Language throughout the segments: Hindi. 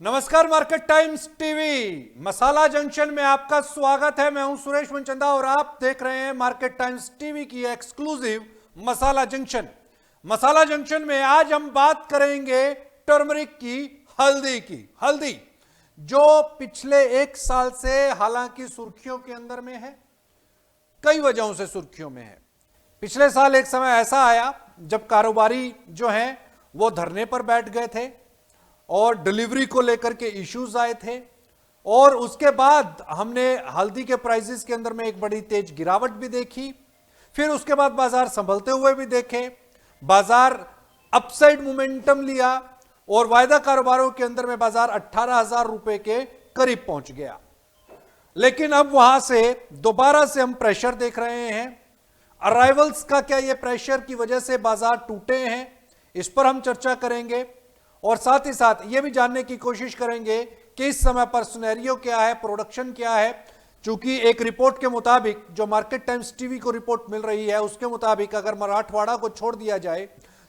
नमस्कार, मार्केट टाइम्स टीवी मसाला जंक्शन में आपका स्वागत है। मैं हूं सुरेश मनचंदा और आप देख रहे हैं मार्केट टाइम्स टीवी की एक्सक्लूसिव मसाला जंक्शन। मसाला जंक्शन में आज हम बात करेंगे टर्मरिक की, हल्दी जो पिछले एक साल से हालांकि सुर्खियों के अंदर में है, कई वजहों से सुर्खियों में है। पिछले साल एक समय ऐसा आया जब कारोबारी जो हैं वो धरने पर बैठ गए थे और डिलीवरी को लेकर के इश्यूज आए थे, और उसके बाद हमने हल्दी के प्राइसेस के अंदर में एक बड़ी तेज गिरावट भी देखी। फिर उसके बाद बाजार संभलते हुए भी देखे, बाजार अपसाइड मोमेंटम लिया और वायदा कारोबारों के अंदर में बाजार 18,000 रुपए के करीब पहुंच गया। लेकिन अब वहां से दोबारा से हम प्रेशर देख रहे हैं। अराइवल्स का क्या ये प्रेशर की वजह से बाजार टूटे हैं, इस पर हम चर्चा करेंगे और साथ ही साथ ये भी जानने की कोशिश करेंगे कि इस समय पर सिनेरियो क्या है, प्रोडक्शन क्या है। चूंकि एक रिपोर्ट के मुताबिक, जो मार्केट टाइम्स टीवी को रिपोर्ट मिल रही है, उसके मुताबिक अगर मराठवाड़ा को छोड़ दिया जाए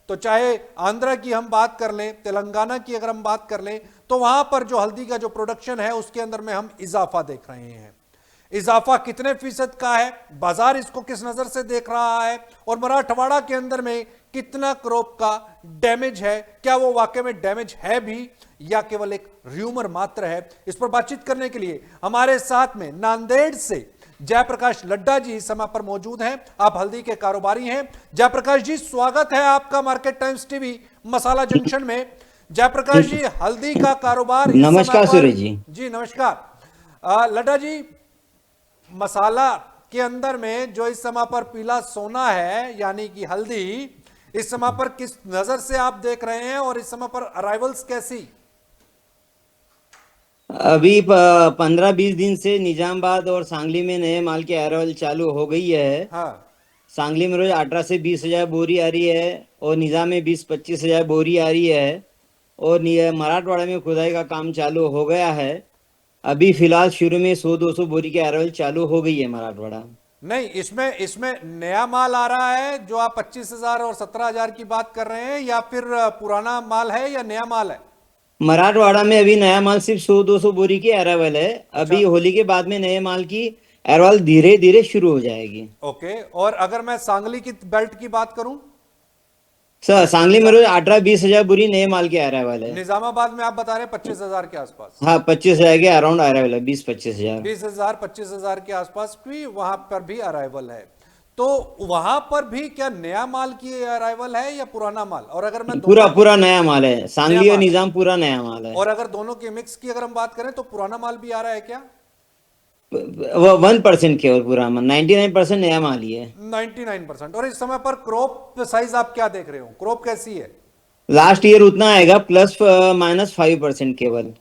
तो चाहे आंध्र की हम बात कर लें, तेलंगाना की अगर हम बात कर लें, तो वहां पर जो हल्दी का जो प्रोडक्शन है उसके अंदर में हम इजाफा देख रहे हैं। इजाफा कितने फीसद का है, बाजार इसको किस नजर से देख रहा है, और मराठवाड़ा के अंदर में कितना क्रॉप का डैमेज है, क्या वो वाकई में डैमेज है भी या केवल एक र्यूमर मात्र है। इस पर बातचीत करने के लिए हमारे साथ में नांदेड़ से जयप्रकाश लड्डा जी इस समय पर मौजूद हैं। आप हल्दी के कारोबारी हैं। जयप्रकाश जी, स्वागत है आपका मार्केट टाइम्स टीवी मसाला जंक्शन में। जयप्रकाश जी, हल्दी का कारोबार इस नमस्कार समय पर सूरज जी। जी नमस्कार। लड्डा जी, मसाला के अंदर में जो इस समय पर पीला सोना है यानी कि हल्दी, इस समय पर किस नजर से आप देख रहे हैं और इस समय पर अराइवल्स कैसी? अभी 15-20 दिन से निजामाबाद और सांगली में नए माल की अराइवल चालू हो गई है। हाँ, सांगली में रोज 18 से 20 हजार बोरी आ रही है और निजाम में 20-25 हजार बोरी आ रही है, और मराठवाड़ा में खुदाई का काम चालू हो गया है। अभी फिलहाल शुरू में 100-200 बोरी की अराइवल चालू हो गई है मराठवाड़ा। नहीं, इसमें इसमें नया माल आ रहा है जो आप 25,000 और 17,000 की बात कर रहे हैं, या फिर पुराना माल है या नया माल है? मराठवाड़ा में अभी नया माल सिर्फ 100-200 बोरी की अराइवल है। अच्छा, अभी होली के बाद में नए माल की अराइवल धीरे धीरे शुरू हो जाएगी। ओके। और अगर मैं सांगली की बेल्ट की बात करूं, सर सांगली में रोज 18-20 हजार बोरी नए माल की अराइवल है। निजामाबाद में आप बता रहे हैं 25,000 के आसपास। हाँ, 25 हजार के अराउंड अराइवल है, 20-25 हजार। 20,000 25,000 के आसपास भी वहां पर भी अराइवल है। तो वहां पर भी क्या नया माल की अराइवल है या पुराना माल? और अगर मैं पूरा दोनों की पूरा नया माल है, नया सांगली और माल है, निजाम पूरा नया माल है। और अगर दोनों के मिक्स की अगर हम बात करें तो पुराना माल भी आ रहा है क्या? वो 1% केवल, पूरा माल 99% नया माल ही है। 99%। और इस समय पर क्रॉप साइज आप क्या देख रहे हो, क्रॉप कैसी है? लास्ट ईयर उतना आएगा, ±5% केवल।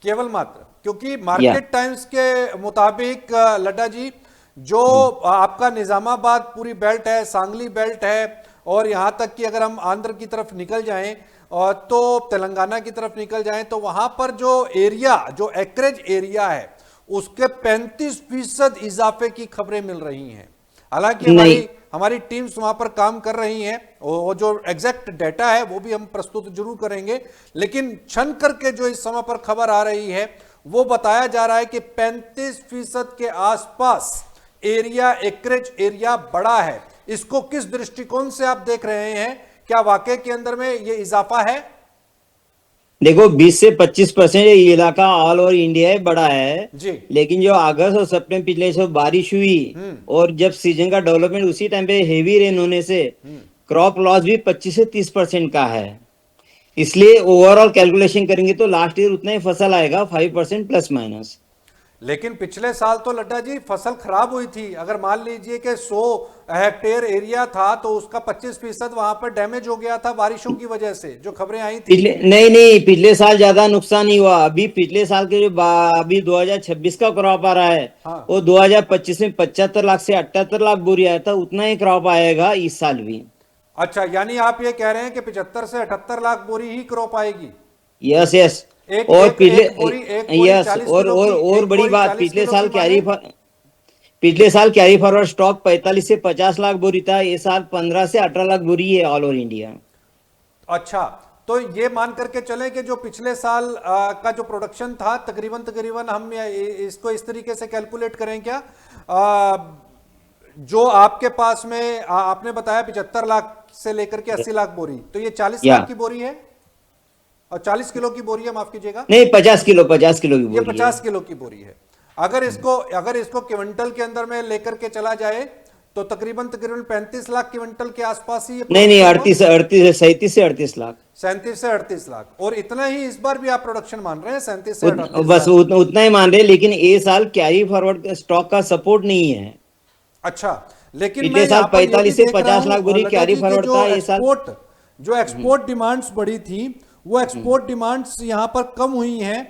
केवल मात्र, क्योंकि या मार्केट टाइम्स के मुताबिक लड्डा जी, जो आपका निजामाबाद पूरी बेल्ट है, सांगली बेल्ट है, और यहां तक कि अगर हम आंध्र की तरफ निकल जाएं और तो तेलंगाना की तरफ निकल जाएं, तो वहां पर जो एरिया, जो एकरेज एरिया है, उसके 35% इजाफे की खबरें मिल रही हैं। हालांकि नहीं, हमारी टीम्स वहां पर काम कर रही हैं, वो जो एग्जैक्ट डेटा है वो भी हम प्रस्तुत जरूर करेंगे, लेकिन छन करके जो इस समय पर खबर आ रही है वो बताया जा रहा है कि 35% के आसपास एरिया, एकरेज एरिया बड़ा है। इसको किस दृष्टिकोण से आप देख रहे हैं? क्या वाकई के अंदर में ये इजाफा है? देखो 20 से 25% ये इलाका ऑल ओवर इंडिया बड़ा है। जी। लेकिन जो अगस्त और सितंबर पिछले सब बारिश हुई और जब सीजन का डेवलपमेंट उसी टाइम पे हेवी रेन होने से क्रॉप लॉस भी 25 से 30% का है। इसलिए ओवरऑल कैलकुलेशन करेंगे तो लास्ट ईयर उतना ही फसल आएगा, 5% प्लस माइनस। लेकिन पिछले साल तो लड्डा जी फसल खराब हुई थी। अगर मान लीजिए कि 100 हेक्टेयर एरिया था तो उसका 25% वहां पर डैमेज हो गया था बारिशों की वजह से, जो खबरें आई थी। नहीं, पिछले साल ज्यादा नुकसान नहीं हुआ। अभी पिछले साल के जो अभी 2026 का क्रॉप आ रहा है, हाँ, वो 2025 में 75 लाख से 78 लाख बोरी आया था, उतना ही क्रॉप आएगा इस साल भी। अच्छा, यानी आप ये कह रहे हैं कि 75 से 78 लाख बोरी ही क्रॉप आएगी? Yes yes. एक और एक पिछले एक बोरी यस, 40 और किलो और की, और एक बड़ी बोरी बात, 40 किलो की माने? पिछले साल कैरी फॉरवर्ड स्टॉक 45 से 50 लाख बोरी था। ये साल 15 से 18 लाख बोरी है ऑल ओवर इंडिया। अच्छा, तो ये मान करके चलें कि जो पिछले साल का जो प्रोडक्शन था तकरीबन हम इसको इस तरीके से कैलकुलेट करें क्या, जो आपके पास में आपने बताया 75 लाख से लेकर के 80 लाख बोरी, तो ये 40 या। लाख की बोरी है और 40 किलो की बोरी है, माफ कीजिएगा, नहीं 50 किलो की ये बोरी 50 है। किलो की बोरी है। अगर इसको क्विंटल के अंदर में लेकर के चला जाए तो तकरीबन 35 लाख क्विंटल के आसपास ही ये नहीं production हो। 38 37 से 38 लाख। 37 से 38 लाख, और इतना ही इस बार भी आप प्रोडक्शन मान रहे हैं 37 से 38 बस लाख। उतना ही मान रहे, लेकिन ये साल कैरी फॉरवर्ड स्टॉक का सपोर्ट नहीं है। अच्छा, लेकिन पिछले मैं साल यहाँ पर ये भी 45 से देख रहा 50 हूँ लाख बोरी लता कैरी जी, कि फॉरवर्ड था ये साल। जो एक्सपोर्ट डिमांड्स बढ़ी थी वो एक्सपोर्ट डिमांड्स यहाँ पर कम हुई हैं,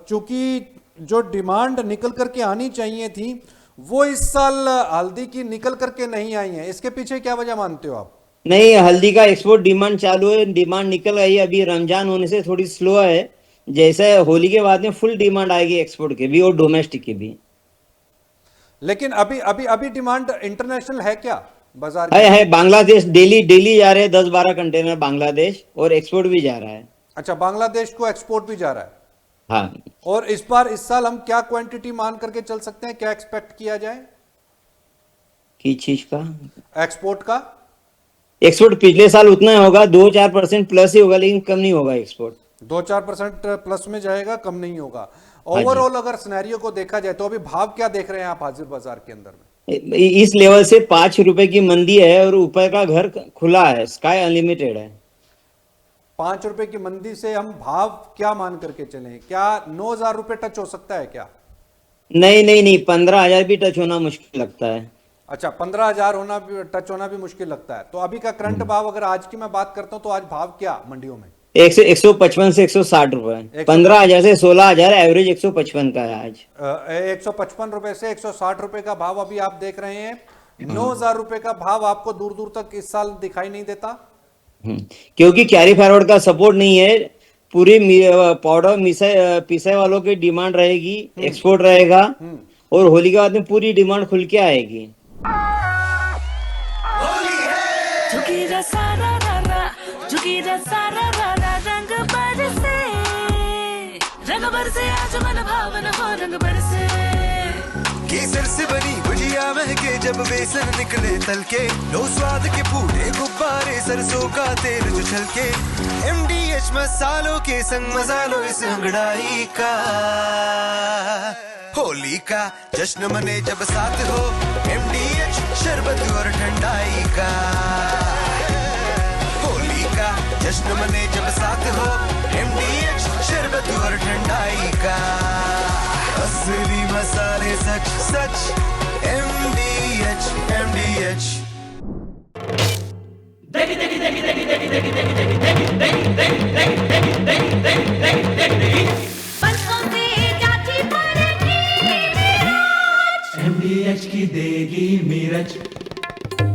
चूंकि जो डिमांड निकल करके आनी चाहिए थी वो इस साल हल्दी की निकल करके नहीं आई है। इसके पीछे क्या वजह मानते हो आप? नहीं, हल्दी का एक्सपोर्ट डिमांड चालू है, डिमांड निकल आई है। अभी रमजान होने से थोड़ी स्लो है, जैसे होली के बाद में फुल डिमांड आएगी एक्सपोर्ट के भी और डोमेस्टिक के भी। लेकिन अभी अभी अभी डिमांड इंटरनेशनल है क्या बाजार है की? है बांग्लादेश डेली डेली जा रहे हैं 10-12 कंटेनर बांग्लादेश, और एक्सपोर्ट भी जा रहा है। अच्छा, बांग्लादेश को एक्सपोर्ट भी जा रहा है। हाँ, और इस साल हम क्या क्वांटिटी मान करके चल सकते हैं, क्या एक्सपेक्ट किया जाए किस चीज का एक्सपोर्ट का? एक्सपोर्ट? पिछले साल उतना ही होगा, 2-4% प्लस ही होगा, लेकिन कम नहीं होगा एक्सपोर्ट। 2-4% प्लस में जाएगा, कम नहीं होगा। हाँ जी। ओवरऑल अगर सिनेरियो को देखा जाए तो अभी भाव क्या देख रहे हैं आप हाजिर बाजार के अंदर में? इस लेवल से 5 रुपए की मंदी है और ऊपर का घर खुला है, स्काई अनलिमिटेड है। 5 रुपए की मंदी से हम भाव क्या मान करके चलें? क्या 9,000 रुपए टच हो सकता है क्या? नहीं 15,000 भी टच होना मुश्किल लगता है। अच्छा, 15,000 होना भी टच होना भी मुश्किल लगता है। तो अभी का करंट भाव अगर आज की मैं बात करता हूं तो आज भाव क्या मंडियों में? 155 से 160 रुपए, 15,000 से 16,000 एवरेज 155 का है आज। 155 रुपए से 160 रुपए का भाव अभी आप देख रहे हैं। 9,000 रुपए का भाव आपको दूर दूर तक इस साल दिखाई नहीं देता। क्योंकि कैरी फॉरवर्ड का सपोर्ट नहीं है, पूरी पाउडर पिसे वालों की डिमांड रहेगी, एक्सपोर्ट रहेगा, और होली के बाद में पूरी डिमांड खुल के आएगी। झुकीरा सारा रारा, झुकीरा सारा रारा, रंग बरसे आज मन भावन हो रंग बरसे। केसर से बनी गुजिया महके जब बेसन निकले तलके, लो स्वाद के फूटे गुब्बारे सरसों का तेल जो छलके, MDH मसालों के संग मसालों इस अंगड़ाई का, होली का जश्न मने जब साथ हो, MDH शरबत और ठंडाई का, होली का जश्न मने जब साथ हो, MDH शरबत और ठंडाई का, असली मसाले सच सच MDH MDH। MDH की देगी मिर्च,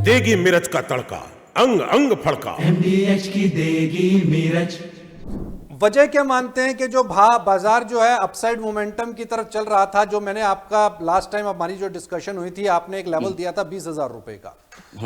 देगी मिर्च का तड़का, अंग अंग फड़का। MDH की देगी मिर्च। वजह क्या मानते हैं कि जो बाजार जो है अपसाइड मोमेंटम की तरफ चल रहा था, जो मैंने आपका लास्ट टाइम हमारी जो डिस्कशन हुई थी, आपने एक लेवल दिया था 20,000 रुपए का,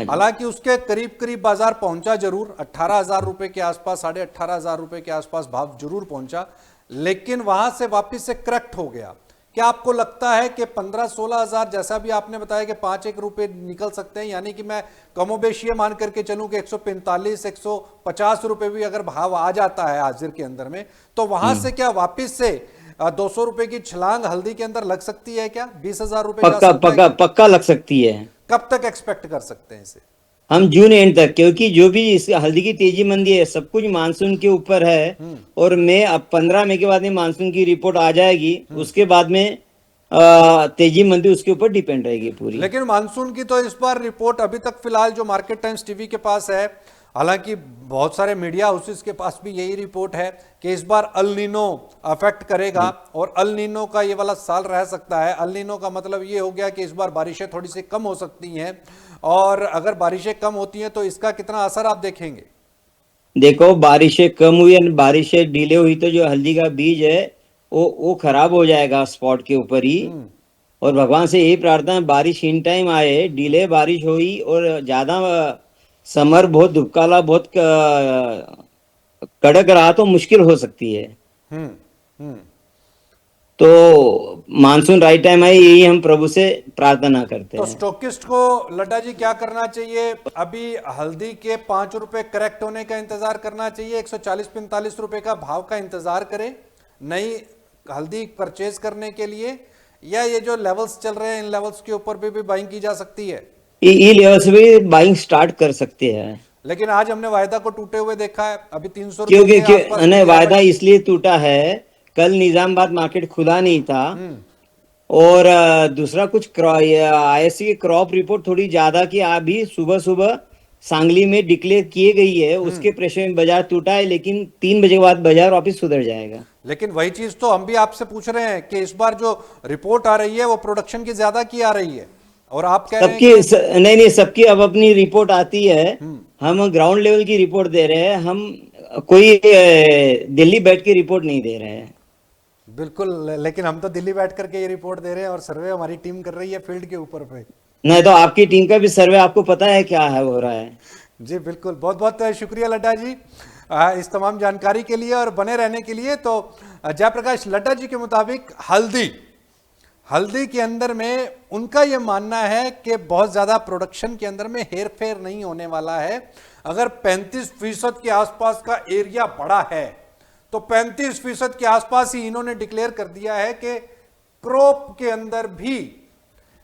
हालांकि उसके करीब करीब बाजार पहुंचा जरूर, 18,000 रुपए के आसपास, 18,500 रुपए के आसपास भाव जरूर पहुंचा, लेकिन वहां से वापस से करेक्ट हो गया। क्या आपको लगता है कि 15-16,000, जैसा भी आपने बताया कि 5-1 रुपए निकल सकते हैं, यानी कि मैं कमोबेश ये मान करके चलूं कि 145-150 रुपए भी अगर भाव आ जाता है हाजिर के अंदर में, तो वहां से क्या वापस से 200 रुपए की छलांग हल्दी के अंदर लग सकती है क्या? 20,000 रुपए पक्का लग सकती है। कब तक एक्सपेक्ट कर सकते हैं इसे? हम जून एंड तक, क्योंकि जो भी इस हल्दी की तेजी मंदी है सब कुछ मानसून के ऊपर है, और मई अब 15 मई के बाद में मानसून की रिपोर्ट आ जाएगी, उसके बाद में तेजी मंदी उसके ऊपर डिपेंड रहेगी पूरी। लेकिन मानसून की तो इस बार रिपोर्ट अभी तक फिलहाल जो मार्केट टाइम्स टीवी के पास है, हालांकि बहुत सारे मीडिया हाउसेस के पास भी यही रिपोर्ट है कि इस बार अल नीनो अफेक्ट करेगा, और अल नीनो का ये वाला साल रह सकता है। अल नीनो का मतलब ये हो गया कि इस बार बारिशें थोड़ी सी कम हो सकती हैं, और अगर बारिशें कम होती हैं तो इसका कितना असर आप देखेंगे? देखो, बारिशें कम हुई और बारिशें डिले हुई तो जो हल्दी का बीज है वो खराब हो जाएगा स्पॉट के ऊपर ही। और भगवान से यही प्रार्थना है बारिश इन टाइम आए, डिले बारिश हुई और ज्यादा समर बहुत दुबकाला बहुत कड़क रहा तो मुश्किल हो सकती है। हम्म। तो मानसून राइट टाइम है, यही हम प्रभु से प्रार्थना करते तो हैं। स्टॉकिस्ट को लड्डा जी क्या करना चाहिए? अभी हल्दी के 5 रुपए करेक्ट होने का इंतजार करना चाहिए, 140-45 रुपए का भाव का इंतजार करें नई हल्दी परचेज करने के लिए, या ये जो लेवल्स चल रहे हैं इन लेवल्स के ऊपर भी बाइंग की जा सकती है? ई लेवल से भी बाइंग स्टार्ट कर सकते हैं, लेकिन आज हमने वायदा को टूटे हुए देखा है, अभी 300 क्योंकि के आसपास नहीं, की वायदा गिरावट- इसलिए टूटा है, कल निजामाबाद मार्केट खुला नहीं था, और दूसरा कुछ आईएससी की क्रॉप रिपोर्ट थोड़ी ज्यादा की अभी सुबह सुबह सांगली में डिक्लेयर किए गई है, उसके प्रेशर में बाजार टूटा है, लेकिन 3 बजे के बाद बाजार वापिस सुधर जाएगा। लेकिन वही चीज तो हम भी आपसे पूछ रहे हैं कि इस बार जो रिपोर्ट आ रही है वो प्रोडक्शन की ज्यादा की आ रही है, और आप कह रहे हैं सबकी नहीं, सबकी अब अपनी रिपोर्ट आती है, हम ग्राउंड लेवल की रिपोर्ट दे रहे हैं, हम कोई दिल्ली बैठ के रिपोर्ट नहीं दे रहे हैं। बिल्कुल, लेकिन हम तो दिल्ली बैठ करके ये रिपोर्ट दे रहे हैं और सर्वे हमारी टीम कर रही है फील्ड के ऊपर पे। नहीं तो आपकी टीम का भी सर्वे आपको पता है क्या है हो रहा है। जी बिल्कुल, बहुत बहुत शुक्रिया लड्डा जी इस तमाम जानकारी के लिए और बने रहने के लिए। तो जयप्रकाश लड्डा जी के मुताबिक हल्दी के अंदर में उनका ये मानना है कि बहुत ज़्यादा प्रोडक्शन के अंदर में हेर फेर नहीं होने वाला है। अगर 35% के आसपास का एरिया बड़ा है तो 35% के आसपास ही इन्होंने डिक्लेयर कर दिया है कि क्रॉप के अंदर भी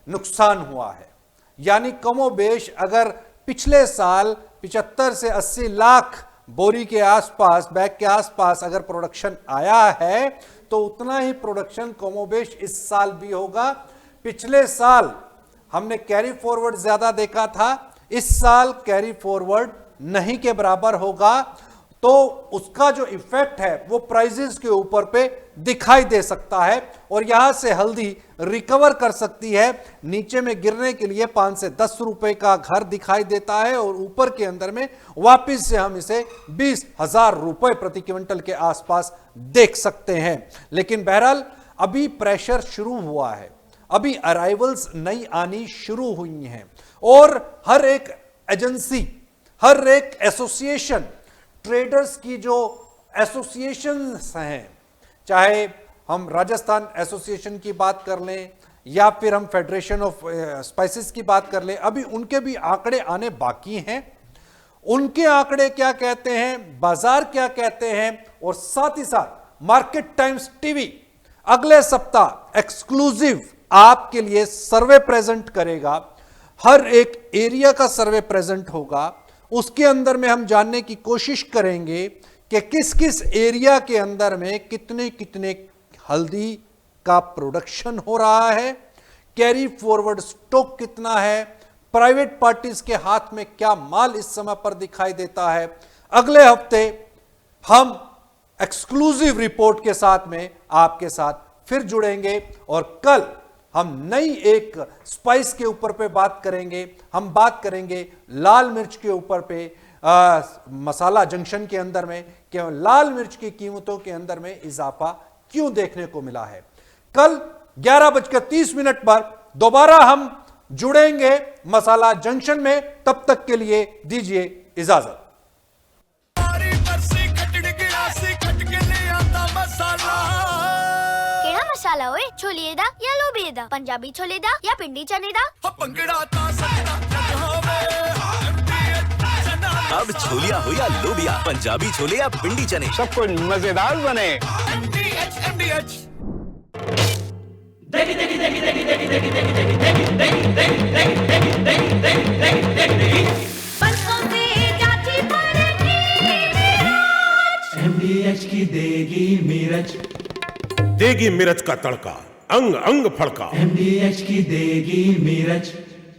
नुकसान हुआ है। यानी कमोबेश अगर पिछले साल 75 से 80 लाख बोरी के आसपास, बैग के आसपास अगर प्रोडक्शन आया है तो उतना ही प्रोडक्शन कमोबेश इस साल भी होगा। पिछले साल हमने कैरी फॉरवर्ड ज्यादा देखा था, इस साल कैरी फॉरवर्ड नहीं के बराबर होगा, तो उसका जो इफेक्ट है वो प्राइसेस के ऊपर पे दिखाई दे सकता है और यहां से हल्दी रिकवर कर सकती है। नीचे में गिरने के लिए 5 से 10 रुपए का घर दिखाई देता है और ऊपर के अंदर में वापस से हम इसे 20,000 रुपए प्रति क्विंटल के आसपास देख सकते हैं। लेकिन बहरहाल अभी प्रेशर शुरू हुआ है, अभी अराइवल्स नई आनी शुरू हुई हैं और हर एक एजेंसी, हर एक एसोसिएशन, ट्रेडर्स की जो एसोसिएशंस हैं, चाहे हम राजस्थान एसोसिएशन की बात कर लें या फिर हम फेडरेशन ऑफ स्पाइसेस की बात कर लें, अभी उनके भी आंकड़े आने बाकी हैं। उनके आंकड़े क्या कहते हैं, बाजार क्या कहते हैं, और साथ ही साथ मार्केट टाइम्स टीवी अगले सप्ताह एक्सक्लूसिव आपके लिए सर्वे प्रेजेंट करेगा। हर एक एरिया का सर्वे प्रेजेंट होगा, उसके अंदर में हम जानने की कोशिश करेंगे कि किस किस एरिया के अंदर में कितने कितने हल्दी का प्रोडक्शन हो रहा है, कैरी फॉरवर्ड स्टॉक कितना है, प्राइवेट पार्टीज के हाथ में क्या माल इस समय पर दिखाई देता है। अगले हफ्ते हम एक्सक्लूसिव रिपोर्ट के साथ में आपके साथ फिर जुड़ेंगे और कल हम नई एक स्पाइस के ऊपर पे बात करेंगे। हम बात करेंगे लाल मिर्च के ऊपर पे, मसाला जंक्शन के अंदर में कि लाल मिर्च की कीमतों के अंदर में इजाफा क्यों देखने को मिला है। कल 11:30 पर दोबारा हम जुड़ेंगे मसाला जंक्शन में। तब तक के लिए दीजिए इजाजत। केड़ा मसाला ओए, छोलिए दा या लोबिए दा, पंजाबी छोले दा या पिंडी चने दा। अब छोलिया हो या लोबिया, पंजाबी छोले या पिंडी चने, सब कुछ मजेदार बने। MDH की देगी मिर्च, देगी मिर्च का तड़का, अंग अंग फड़का। MDH की देगी मिर्च।